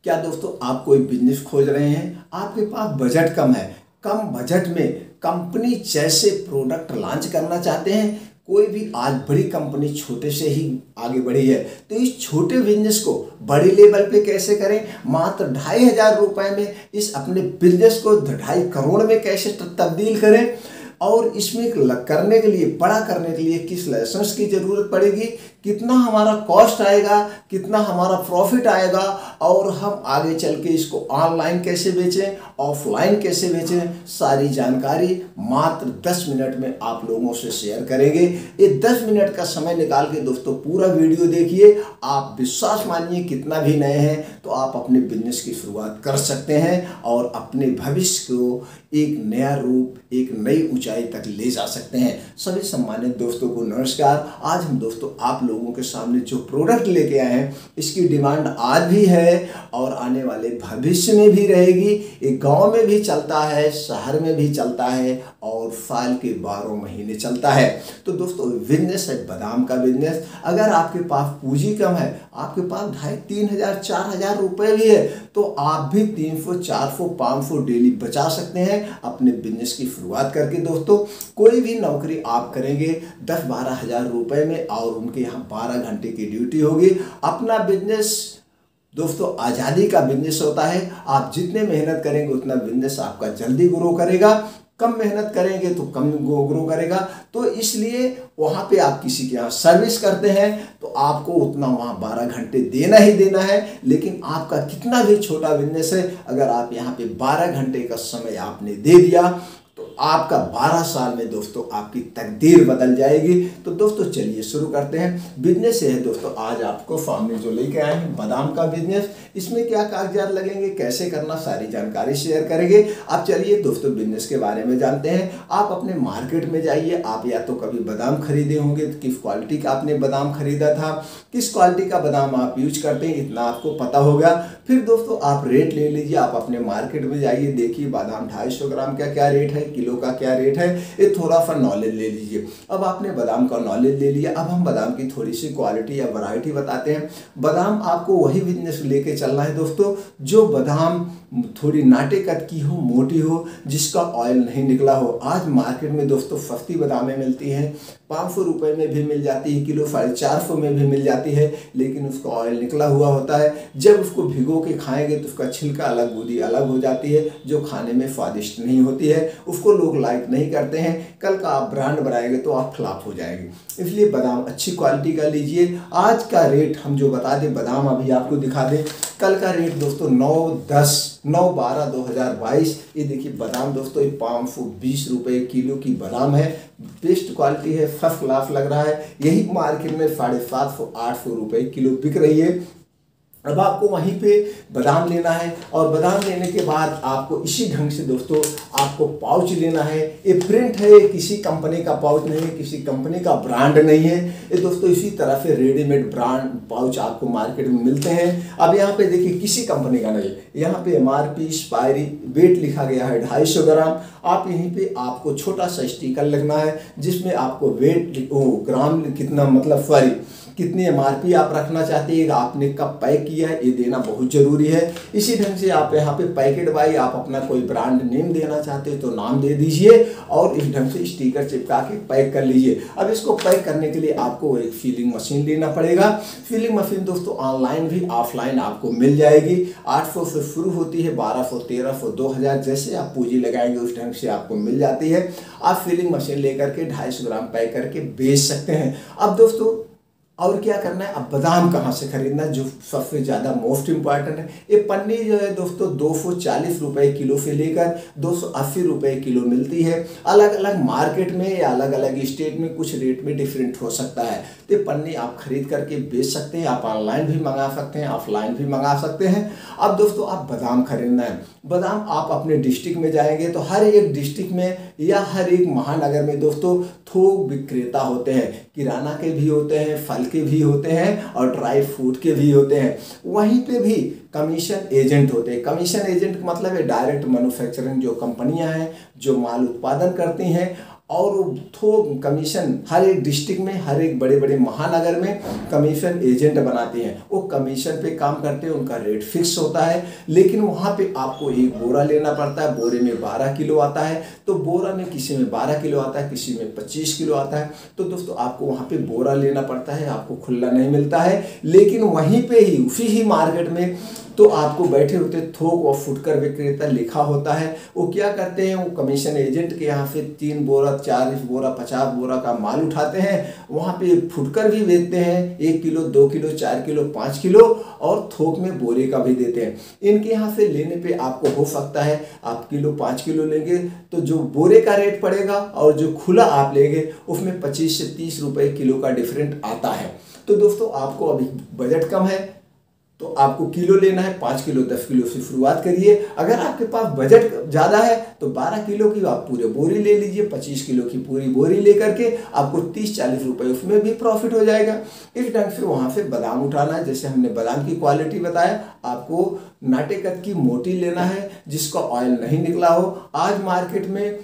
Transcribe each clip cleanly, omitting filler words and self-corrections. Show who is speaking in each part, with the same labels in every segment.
Speaker 1: क्या दोस्तों आप कोई बिजनेस खोज रहे हैं, आपके पास बजट कम है, कम बजट में कंपनी जैसे प्रोडक्ट लॉन्च करना चाहते हैं। कोई भी आज बड़ी कंपनी छोटे से ही आगे बढ़ी है, तो इस छोटे बिजनेस को बड़ी लेवल पे कैसे करें, मात्र 2,500 रुपए में इस अपने बिजनेस को 2.5 करोड़ में कैसे तब्दील करें, और इसमें करने के लिए, बड़ा करने के लिए किस लाइसेंस की ज़रूरत पड़ेगी, कितना हमारा कॉस्ट आएगा, कितना हमारा प्रॉफिट आएगा, और हम आगे चल के इसको ऑनलाइन कैसे बेचें, ऑफलाइन कैसे बेचें, सारी जानकारी मात्र 10 मिनट में आप लोगों से शेयर करेंगे। ये 10 मिनट का समय निकाल के दोस्तों पूरा वीडियो देखिए। आप विश्वास मानिए, कितना भी नए हैं तो आप अपने बिजनेस की शुरुआत कर सकते हैं और अपने भविष्य को एक नया रूप, एक नई ऊंचाई तक ले जा सकते हैं। सभी सम्मानित दोस्तों को नमस्कार। आज हम दोस्तों आप लोगों के सामने जो प्रोडक्ट लेके आए हैं, इसकी डिमांड आज भी है और आने वाले भविष्य में भी रहेगी। एक गांव में भी चलता है, शहर में भी चलता है और साल के 12 महीने चलता है। तो दोस्तों बिजनेस है बादाम का बिजनेस। अगर आपके पास पूंजी कम है, आपके पास 2,500-3,000 4,000 रुपए भी है, तो आप भी 300 400 500 डेली बचा सकते हैं अपने बिजनेस की शुरुआत करके। दोस्तों कोई भी नौकरी आप करेंगे 10-12 हज़ार रुपए में और उनके यहाँ 12 घंटे की ड्यूटी होगी। अपना बिजनेस दोस्तों आज़ादी का बिजनेस होता है। आप जितने मेहनत करेंगे उतना बिजनेस आपका जल्दी ग्रो करेगा, कम मेहनत करेंगे तो कम ग्रो करेगा। तो इसलिए वहाँ पे आप किसी के यहाँ सर्विस करते हैं तो आपको उतना वहाँ 12 घंटे देना ही देना है। लेकिन आपका कितना भी छोटा बिजनेस है, अगर आप यहाँ पे 12 घंटे का समय आपने दे दिया तो आपका 12 साल में दोस्तों आपकी तकदीर बदल जाएगी। तो दोस्तों चलिए शुरू करते हैं। बिजनेस है दोस्तों, आज आपको सामने जो लेके आए हैं बादाम का बिजनेस। इसमें क्या कागजात लगेंगे, कैसे करना, सारी जानकारी शेयर करेंगे। अब चलिए दोस्तों बिजनेस के बारे में जानते हैं। आप अपने मार्केट में जाइए। आप या तो कभी बादाम खरीदे होंगे तो किस क्वालिटी का आपने बादाम खरीदा था, किस क्वालिटी का बादाम आप यूज करते हैं, इतना आपको पता होगा। फिर दोस्तों आप रेट ले लीजिए। आप अपने मार्केट में जाइए, देखिए बादाम 250 ग्राम का क्या रेट है, किलो का क्या रेट है, ये थोड़ा सा नॉलेज ले लीजिए। अब आपने बादाम का नॉलेज ले लिया, अब हम बादाम की थोड़ी सी क्वालिटी या वैरायटी बताते हैं। बादाम आपको वही बिजनेस लेके चलना है दोस्तों जो बादाम थोड़ी नाटे कट की हो, मोटी हो, जिसका ऑयल नहीं निकला हो। आज मार्केट में दोस्तों सस्ती बादामें मिलती हैं, 500 रुपये में भी मिल जाती है किलो, 450 में भी मिल जाती है, लेकिन उसका ऑयल निकला हुआ होता है। जब उसको भिगो के खाएंगे तो उसका छिलका अलग, गूदी अलग हो जाती है, जो खाने में स्वादिष्ट नहीं होती है, उसको लोग लाइक नहीं करते हैं। कल का आप ब्रांड बनाएंगे तो आप फ्लॉप हो जाएंगे। इसलिए बादाम अच्छी क्वालिटी का लीजिए। आज का रेट हम जो बता दें, बादाम अभी आपको दिखा दें। कल का रेट दोस्तों 9/10/2022। ये देखिए बादाम दोस्तों, ये 520 रुपये किलो की बादाम है। बेस्ट क्वालिटी है, फर्स्ट क्लास लग रहा है। यही मार्केट में 750-800 रुपये किलो बिक रही है। अब आपको वहीं पे बादाम लेना है और बादाम लेने के बाद आपको इसी ढंग से दोस्तों आपको पाउच लेना है। ये प्रिंट है, ये किसी कंपनी का पाउच नहीं है, किसी कंपनी का ब्रांड नहीं है। ये दोस्तों इसी तरह से रेडीमेड ब्रांड पाउच आपको मार्केट में मिलते हैं। अब यहाँ पे देखिए किसी कंपनी का नहीं, यहाँ पे MRP एक्सपायरी वेट लिखा गया है 250 ग्राम। आप यहीं पे आपको छोटा सा स्टिकर लगना है जिसमें आपको वेट ग्राम कितना, मतलब सॉरी कितनी MRP आप रखना चाहते हैं, आपने कब पैक किया है, ये देना बहुत जरूरी है। इसी ढंग से आप यहाँ पे पैकेट बाई आप अपना कोई ब्रांड नेम देना चाहते हैं तो नाम दे दीजिए और इस ढंग से स्टिकर चिपका के पैक कर लीजिए। अब इसको पैक करने के लिए आपको एक फिलिंग मशीन लेना पड़ेगा। फिलिंग मशीन दोस्तों ऑनलाइन भी ऑफलाइन आपको मिल जाएगी। 800 से शुरू होती है, 1200, 1300, 2000 जैसे आप पूंजी लगाएंगे उस ढंग से आपको मिल जाती है। आप फिलिंग मशीन लेकर के 250 ग्राम पैक करके बेच सकते हैं। अब दोस्तों और क्या करना है, अब बादाम कहाँ से खरीदना है, जो सबसे ज़्यादा मोस्ट इम्पॉर्टेंट है। ये पन्नी जो है दोस्तों 240 रुपये किलो से लेकर 280 रुपये किलो मिलती है। अलग अलग मार्केट में या अलग अलग स्टेट में कुछ रेट में डिफरेंट हो सकता है। तो ये पन्नी आप खरीद करके बेच सकते हैं। आप ऑनलाइन भी मंगा सकते हैं, ऑफलाइन भी मंगा सकते हैं। अब दोस्तों आप बादाम खरीदना है। बादाम आप अपने डिस्ट्रिक्ट में जाएंगे तो हर एक डिस्ट्रिक्ट में या हर एक महानगर में दोस्तों थोक विक्रेता होते हैं। किराना के भी होते हैं, फल के भी होते हैं और ड्राई फ्रूट के भी होते हैं। वहीं पे भी कमीशन एजेंट होते हैं। कमीशन एजेंट मतलब है डायरेक्ट मैन्युफैक्चरिंग जो कंपनियां हैं जो माल उत्पादन करती हैं और थोक कमीशन हर एक डिस्ट्रिक्ट में, हर एक बड़े बड़े महानगर में कमीशन एजेंट बनाते हैं। वो कमीशन पे काम करते हैं, उनका रेट फिक्स होता है। लेकिन वहाँ पे आपको एक बोरा लेना पड़ता है, बोरे में 12 किलो आता है। तो बोरा में किसी में 12 किलो आता है, किसी में 25 किलो आता है। तो दोस्तों आपको वहाँ पे बोरा लेना पड़ता है, आपको खुला नहीं मिलता है। लेकिन वहीं पे ही उसी ही मार्केट में तो आपको बैठे होते थोक और फुटकर विक्रेता लिखा होता है। वो क्या करते हैं, वो कमीशन एजेंट के यहाँ से 3 बोरा 40 बोरा 50 बोरा का माल उठाते हैं, वहाँ पे फुटकर भी बेचते हैं, 1 किलो 2 किलो 4 किलो 5 किलो, और थोक में बोरे का भी देते हैं। इनके यहाँ से लेने पे आपको हो सकता है आप किलो 5 किलो लेंगे तो जो बोरे का रेट पड़ेगा और जो खुला आप लेंगे उसमें 25 से 30 रुपए किलो का डिफरेंट आता है। तो दोस्तों आपको अभी बजट कम है तो आपको किलो लेना है, 5 किलो 10 किलो से शुरुआत करिए। अगर आपके पास बजट ज़्यादा है तो 12 किलो की आप पूरे बोरी ले लीजिए, 25 किलो की पूरी बोरी लेकर के आपको 30-40 रुपए उसमें भी प्रॉफिट हो जाएगा। इस ढंग से वहाँ से बादाम उठाना है। जैसे हमने बादाम की क्वालिटी बताया, आपको नाटे कद की मोटी लेना है जिसका ऑयल नहीं निकला हो। आज मार्केट में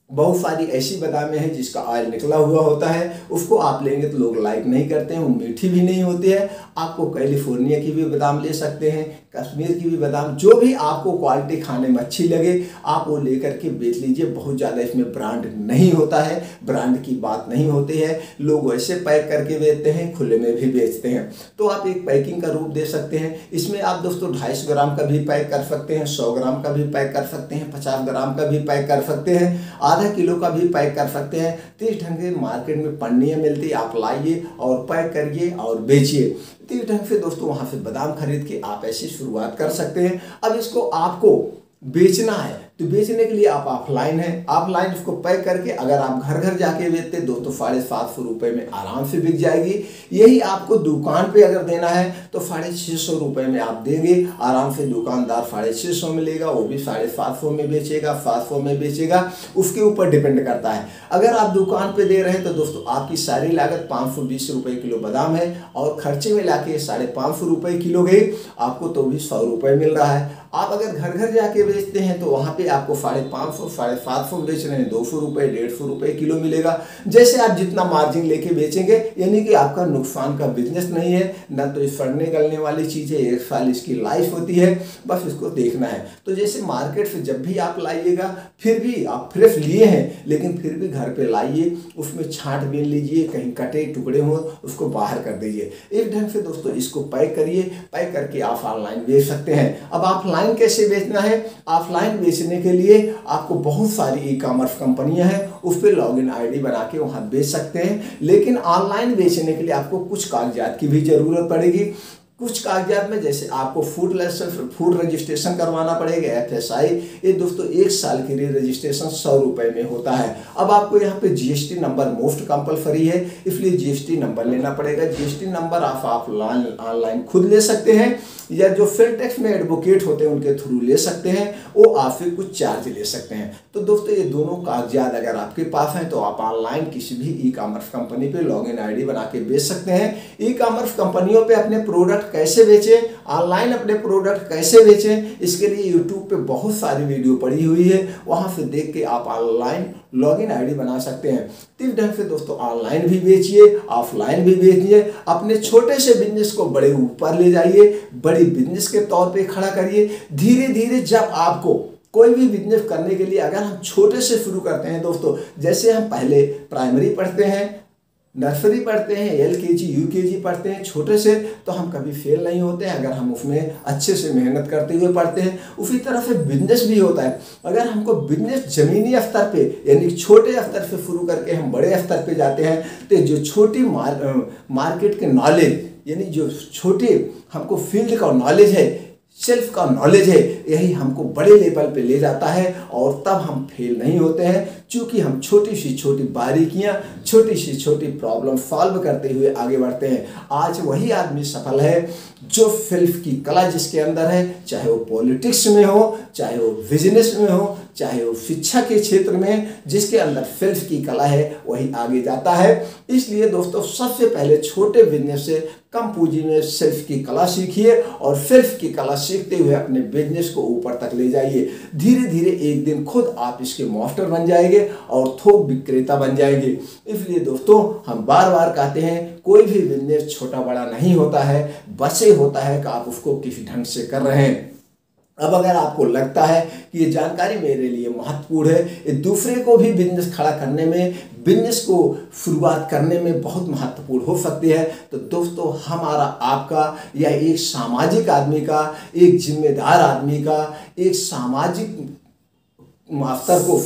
Speaker 1: बहुत सारी ऐसी बादामें हैं जिसका ऑयल निकला हुआ होता है, उसको आप लेंगे तो लोग लाइक नहीं करते हैं, वो मीठी भी नहीं होती है। आपको कैलिफोर्निया की भी बादाम ले सकते हैं, कश्मीर की भी बादाम, जो भी आपको क्वालिटी खाने में अच्छी लगे आप वो लेकर के बेच लीजिए। बहुत ज़्यादा इसमें ब्रांड नहीं होता है, ब्रांड की बात नहीं होती है। लोग वैसे पैक करके बेचते हैं, खुले में भी बेचते हैं। तो आप एक पैकिंग का रूप दे सकते हैं। इसमें आप दोस्तों 250 ग्राम का भी पैक कर सकते हैं, 100 ग्राम का भी पैक कर सकते हैं, 50 ग्राम का भी पैक कर सकते हैं, आधा किलो का भी पैक कर सकते हैं। तो इस ढंग से मार्केट में पन्नियाँ मिलती है, आप लाइए और पैक करिए और बेचिए। तो इस ढंग से दोस्तों वहाँ से बादाम खरीद के आप ऐसी शुरुआत कर सकते हैं। अब इसको आपको बेचना है तो बेचने के लिए आप ऑफलाइन है, ऑफलाइन इसको पैक करके अगर आप घर घर जाके बेचते दोस्तों 750 रुपये में आराम से बिक जाएगी। यही आपको दुकान पे अगर देना है तो 650 रुपये में आप देंगे आराम से। दुकानदार 650 में लेगा, वो भी 750 में बेचेगा, 700 में बेचेगा, उसके ऊपर डिपेंड करता है। अगर आप दुकान पे दे रहे हैं तो दोस्तों आपकी सारी लागत 520 रुपये किलो बादाम है और खर्चे में लाके 550 रुपये किलो गई, आपको तो भी 100 रुपये मिल रहा है। आप अगर घर घर जाके बेचते हैं तो वहाँ पे आपको 550 750 बेच रहे हैं, 200 रुपये 150 रुपये किलो मिलेगा। जैसे आप जितना मार्जिन लेके बेचेंगे, यानी कि आपका नुकसान का बिजनेस नहीं है, ना तो इस फड़ने गलने वाली चीज़ है, 1 साल इसकी लाइफ होती है, बस इसको देखना है। तो जैसे मार्केट से जब भी आप लाइएगा, फिर भी आप फ्रेश लिए हैं लेकिन फिर भी घर पे लाइए, उसमें छांट बीन लीजिए, कहीं कटे टुकड़े हों उसको बाहर कर दीजिए। एक ढंग से दोस्तों इसको पैक करिए, पैक करके आप ऑनलाइन बेच सकते हैं। अब ऑफलाइन कैसे बेचना है? ऑफलाइन बेचने के लिए आपको बहुत सारी ई-कॉमर्स कंपनियां हैं, उस पर लॉगिन आईडी बना के वहां बेच सकते हैं। लेकिन ऑनलाइन बेचने के लिए आपको कुछ कागजात की भी जरूरत पड़ेगी। कुछ कागजात में जैसे आपको फूड रजिस्ट्रेशन करवाना पड़ेगा, FSI। ये दोस्तों 1 साल के लिए रजिस्ट्रेशन 100 रुपये में होता है। अब आपको यहाँ पे GST नंबर मोस्ट कंपलसरी है, इसलिए GST नंबर लेना पड़ेगा। GST नंबर आप ऑनलाइन खुद ले सकते हैं या जो फिल टैक्स में एडवोकेट होते हैं उनके थ्रू ले सकते हैं, वो आपसे कुछ चार्ज ले सकते हैं। तो दोस्तों ये दोनों कागजात अगर आपके पास हैं तो आप ऑनलाइन किसी भी ई-कॉमर्स कंपनी पे लॉगिन आईडी बना के बेच सकते हैं। ई-कॉमर्स कंपनियों पे अपने प्रोडक्ट कैसे बेचें, ऑनलाइन अपने प्रोडक्ट कैसे बेचें, इसके लिए यूट्यूब पे बहुत सारी वीडियो पड़ी हुई है, वहाँ से देख के आप ऑनलाइन लॉगिन आईडी बना सकते हैं। इस ढंग से दोस्तों ऑनलाइन भी बेचिए, ऑफलाइन भी बेचिए, अपने छोटे से बिजनेस को बड़े ऊपर ले जाइए, बड़ी बिजनेस के तौर पे खड़ा करिए। धीरे धीरे जब आपको कोई भी बिजनेस करने के लिए अगर हम छोटे से शुरू करते हैं दोस्तों, जैसे हम पहले प्राइमरी पढ़ते हैं, नर्सरी पढ़ते हैं, LKG UKG पढ़ते हैं छोटे से, तो हम कभी फेल नहीं होते हैं अगर हम उसमें अच्छे से मेहनत करते हुए पढ़ते हैं। उसी तरह से बिजनेस भी होता है। अगर हमको बिजनेस जमीनी स्तर पे यानी छोटे स्तर से शुरू करके हम बड़े स्तर पे जाते हैं तो जो छोटी मार्केट के नॉलेज यानी जो छोटे हमको फील्ड का नॉलेज है, सेल्फ का नॉलेज है, यही हमको बड़े लेवल पे ले जाता है और तब हम फेल नहीं होते हैं, क्योंकि हम छोटी सी छोटी बारीकियां, छोटी सी छोटी प्रॉब्लम सॉल्व करते हुए आगे बढ़ते हैं। आज वही आदमी सफल है जो सेल्फ की कला जिसके अंदर है, चाहे वो पॉलिटिक्स में हो, चाहे वो बिजनेस में हो, चाहे वो शिक्षा के क्षेत्र में, जिसके अंदर सेल्फ की कला है वही आगे जाता है। इसलिए दोस्तों सबसे पहले छोटे बिजनेस से कम पूंजी में सेल्फ की कला सीखिए और सेल्फ की कला सीखते हुए अपने बिजनेस को ऊपर तक ले जाइए। धीरे धीरे एक दिन खुद आप इसके मास्टर बन जाएंगे और थोक विक्रेता बन जाएंगे। इसलिए दोस्तों हम बार बार कहते हैं कोई भी बिजनेस छोटा बड़ा नहीं होता है, बस ये होता है कि आप उसको किस ढंग से कर रहे हैं। अब अगर आपको लगता है कि ये जानकारी मेरे लिए महत्वपूर्ण है, ये दूसरे को भी बिजनेस खड़ा करने में, बिजनेस को शुरुआत करने में बहुत महत्वपूर्ण हो सकती है, तो दोस्तों हमारा आपका या एक सामाजिक आदमी का, एक जिम्मेदार आदमी का, एक सामाजिक स्तर को,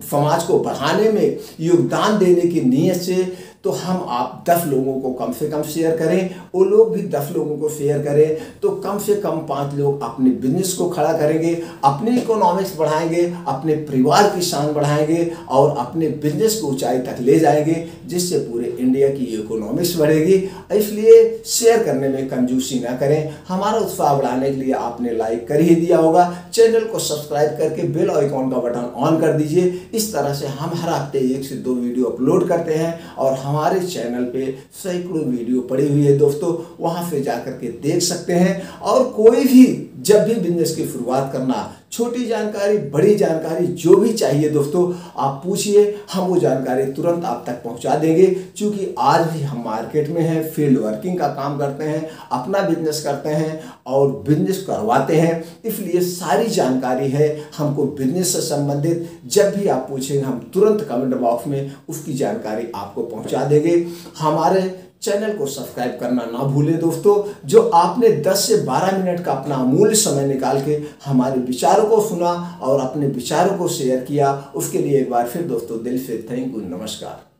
Speaker 1: समाज को बढ़ाने में योगदान देने की नीयत से तो हम आप 10 लोगों को कम से कम शेयर करें, वो लोग भी 10 लोगों को शेयर करें, तो कम से कम 5 लोग अपने बिजनेस को खड़ा करेंगे, अपनी इकोनॉमिक्स बढ़ाएंगे, अपने परिवार की शान बढ़ाएंगे और अपने बिजनेस को ऊंचाई तक ले जाएंगे, जिससे पूरे इंडिया की इकोनॉमिक्स बढ़ेगी। इसलिए शेयर करने में कंजूसी ना करें। हमारा उत्साह बढ़ाने के लिए आपने लाइक कर ही दिया होगा, चैनल को सब्सक्राइब करके बेल आइकॉन का बटन ऑन कर दीजिए। इस तरह से हम हर हफ्ते 1 से 2 वीडियो अपलोड करते हैं और हमारे चैनल पे सैकड़ों वीडियो पड़ी हुई है दोस्तों, वहां से जाकर के देख सकते हैं। और कोई भी जब भी बिजनेस की शुरुआत करना, छोटी जानकारी बड़ी जानकारी जो भी चाहिए दोस्तों आप पूछिए, हम वो जानकारी तुरंत आप तक पहुंचा देंगे। क्योंकि आज भी हम मार्केट में हैं, फील्ड वर्किंग का काम करते हैं, अपना बिजनेस करते हैं और बिजनेस करवाते हैं, इसलिए सारी जानकारी है हमको बिजनेस से संबंधित। जब भी आप पूछेंगे हम तुरंत कमेंट बॉक्स में उसकी जानकारी आपको पहुंचा देंगे। हमारे चैनल को सब्सक्राइब करना ना भूलें दोस्तों। जो आपने 10 से 12 मिनट का अपना अमूल्य समय निकाल के हमारे विचारों को सुना और अपने विचारों को शेयर किया, उसके लिए एक बार फिर दोस्तों दिल से थैंक यू, नमस्कार।